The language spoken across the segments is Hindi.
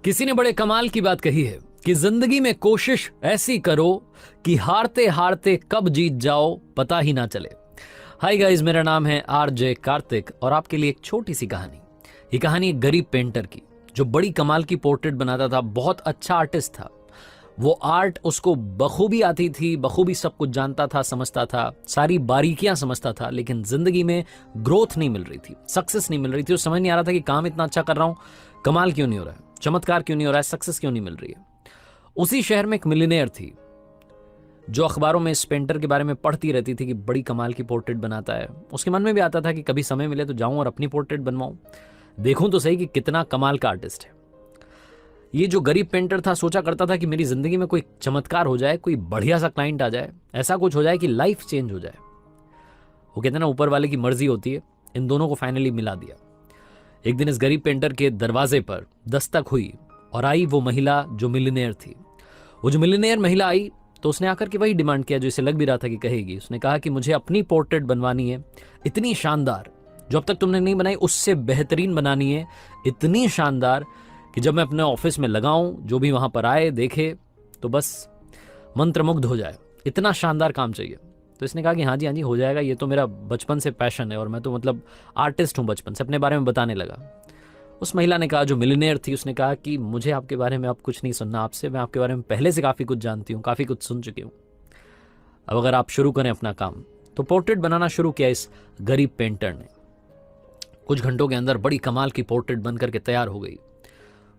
किसी ने बड़े कमाल की बात कही है कि जिंदगी में कोशिश ऐसी करो कि हारते हारते कब जीत जाओ पता ही ना चले। हाय गाइस, मेरा नाम है आरजे कार्तिक और आपके लिए एक छोटी सी कहानी। ये कहानी एक गरीब पेंटर की जो बड़ी कमाल की पोर्ट्रेट बनाता था, बहुत अच्छा आर्टिस्ट था। वो आर्ट उसको बखूबी आती थी, बखूबी सब कुछ जानता था, समझता था, सारी बारीकियां समझता था, लेकिन जिंदगी में ग्रोथ नहीं मिल रही थी, सक्सेस नहीं मिल रही थी। वो समझ नहीं आ रहा था कि काम इतना अच्छा कर रहा हूं, कमाल क्यों नहीं हो रहा है, चमत्कार क्यों नहीं हो रहा है, सक्सेस क्यों नहीं मिल रही है। उसी शहर में एक मिलियनेयर थी जो अखबारों में इस पेंटर के बारे में पढ़ती रहती थी कि बड़ी कमाल की पोर्ट्रेट बनाता है। उसके मन में भी आता था कि कभी समय मिले तो जाऊं और अपनी पोर्ट्रेट बनवाऊं, देखूं तो सही कि कितना कमाल का आर्टिस्ट है। ये जो गरीब पेंटर था सोचा करता था कि मेरी जिंदगी में कोई चमत्कार हो जाए, कोई बढ़िया सा क्लाइंट आ जाए, ऐसा कुछ हो जाए कि लाइफ चेंज हो जाए। वो कहते हैं ना, ऊपर वाले की मर्जी होती है। इन दोनों को फाइनली मिला दिया। एक दिन इस गरीब पेंटर के दरवाजे पर दस्तक हुई और आई वो महिला जो मिलियनेयर थी। वो जो मिलियनेयर महिला आई तो उसने आकर के वही डिमांड किया जो इसे लग भी रहा था कि कहेगी। उसने कहा कि मुझे अपनी पोर्ट्रेट बनवानी है, इतनी शानदार जो अब तक तुमने नहीं बनाई उससे बेहतरीन बनानी है, इतनी शानदार कि जब मैं अपने ऑफिस में लगाऊं, जो भी वहां पर आए देखे तो बस मंत्रमुग्ध हो जाए। इतना शानदार काम चाहिए। तो इसने कहा कि हाँ जी हो जाएगा, ये तो मेरा बचपन से पैशन है और मैं तो मतलब आर्टिस्ट हूँ, बचपन से अपने बारे में बताने लगा। उस महिला ने कहा, जो मिलियनेयर थी, उसने कहा कि मुझे आपके बारे में अब कुछ नहीं सुनना आपसे, मैं आपके बारे में पहले से काफ़ी कुछ जानती हूँ, काफ़ी कुछ सुन चुकी हूँ। अब अगर आप शुरू करें अपना काम। तो पोर्ट्रेट बनाना शुरू किया इस गरीब पेंटर ने। कुछ घंटों के अंदर बड़ी कमाल की पोर्ट्रेट बन करके तैयार हो गई।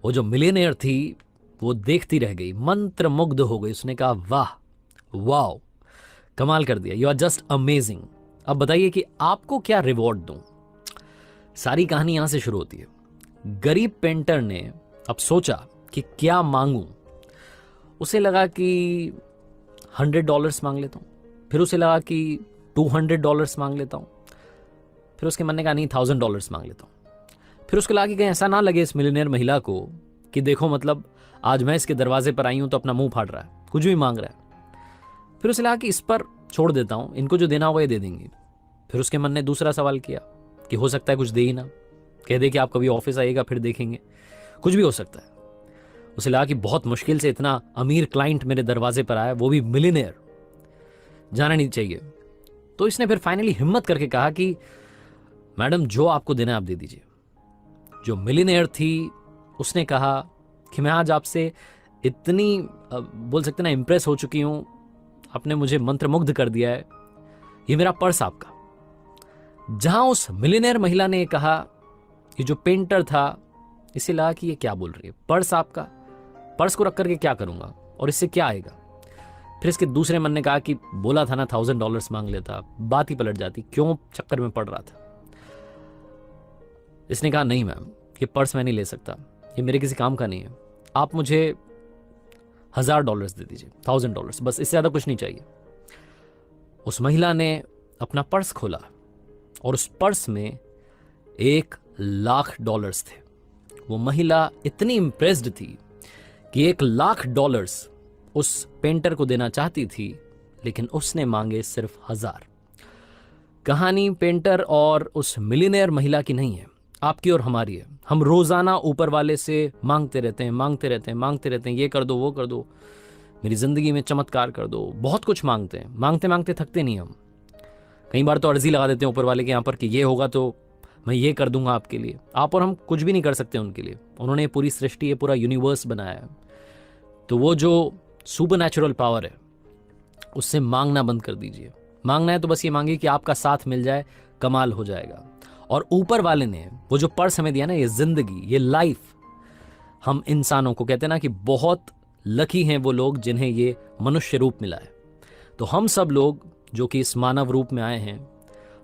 वो जो मिलियनेयर थी वो देखती रह गई, मंत्रमुग्ध हो गई। उसने कहा, वाह वाह, कमाल कर दिया, यू आर जस्ट अमेजिंग। अब बताइए कि आपको क्या रिवॉर्ड दूं। सारी कहानी यहां से शुरू होती है। गरीब पेंटर ने अब सोचा कि क्या मांगूं। उसे लगा कि $100 मांग लेता हूं, फिर उसे लगा कि $200 मांग लेता हूं, फिर उसके मन ने कहा नहीं, $1000 मांग लेता हूं। फिर उसको लगा कि कहीं ऐसा ना लगे इस मिलियनेयर महिला को कि देखो मतलब आज मैं इसके दरवाजे पर आई हूं तो अपना मुंह फाड़ रहा है, कुछ भी मांग रहा है। फिर उसे लगा कि इस पर छोड़ देता हूं, इनको जो देना होगा ये दे देंगे। फिर उसके मन ने दूसरा सवाल किया कि हो सकता है कुछ दे ही ना, कह दे कि आप कभी ऑफिस आइएगा फिर देखेंगे, कुछ भी हो सकता है। उसे लगा कि बहुत मुश्किल से इतना अमीर क्लाइंट मेरे दरवाजे पर आया, वो भी मिलियनेयर, जाना नहीं चाहिए। तो इसने फिर फाइनली हिम्मत करके कहा कि मैडम जो आपको देना है आप दे दीजिए। जो मिलियनेयर थी उसने कहा कि मैं आज आपसे इतनी बोल सकते ना इंप्रेस हो चुकी हूं, आपने मुझे मंत्रमुग्ध कर दिया है, ये मेरा पर्स आपका। जहां उस मिलियनेयर महिला ने कहा, ये जो पेंटर था इसे लगा कि ये क्या बोल रही है, पर्स आपका, पर्स को रख करके क्या करूंगा और इससे क्या आएगा। फिर इसके दूसरे मन ने कहा कि बोला था ना $1000 मांग लेता, बात ही पलट जाती, क्यों चक्कर में पड़ रहा था। इसने कहा नहीं मैम, ये पर्स मैं नहीं ले सकता, ये मेरे किसी काम का नहीं है, आप मुझे $1000 दे दीजिए, $1000 बस, इससे ज्यादा कुछ नहीं चाहिए। उस महिला ने अपना पर्स खोला और उस पर्स में $1,00,000 थे। वो महिला इतनी इंप्रेस्ड थी कि $1,00,000 उस पेंटर को देना चाहती थी, लेकिन उसने मांगे सिर्फ 1000। कहानी पेंटर और उस मिलियनेयर महिला की नहीं है, आपकी और हमारी है। हम रोजाना ऊपर वाले से मांगते रहते हैं, मांगते रहते हैं, मांगते रहते हैं, ये कर दो, वो कर दो, मेरी जिंदगी में चमत्कार कर दो, बहुत कुछ मांगते हैं, मांगते मांगते थकते नहीं हम। कई बार तो अर्जी लगा देते हैं ऊपर वाले के यहाँ पर कि ये होगा तो मैं ये कर दूंगा आपके लिए। आप और हम कुछ भी नहीं कर सकते उनके लिए, उन्होंने पूरी सृष्टि, ये पूरा यूनिवर्स बनाया है। तो वो जो सुपर नेचुरल पावर है उससे मांगना बंद कर दीजिए। मांगना है तो बस ये मांगिए कि आपका साथ मिल जाए, कमाल हो जाएगा। और ऊपर वाले ने वो जो पर्स हमें दिया ना, ये जिंदगी, ये लाइफ, हम इंसानों को कहते हैं ना कि बहुत लकी हैं वो लोग जिन्हें ये मनुष्य रूप मिला है। तो हम सब लोग जो कि इस मानव रूप में आए हैं,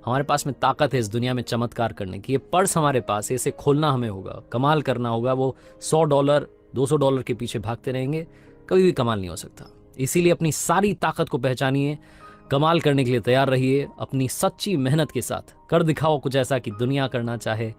हमारे पास में ताकत है इस दुनिया में चमत्कार करने की। ये पर्स हमारे पास है, इसे खोलना हमें होगा, कमाल करना होगा। वो $100 $200 के पीछे भागते रहेंगे, कभी भी कमाल नहीं हो सकता। इसीलिए अपनी सारी ताकत को पहचानिए, कमाल करने के लिए तैयार रहिए, अपनी सच्ची मेहनत के साथ कर दिखाओ कुछ ऐसा कि दुनिया करना चाहे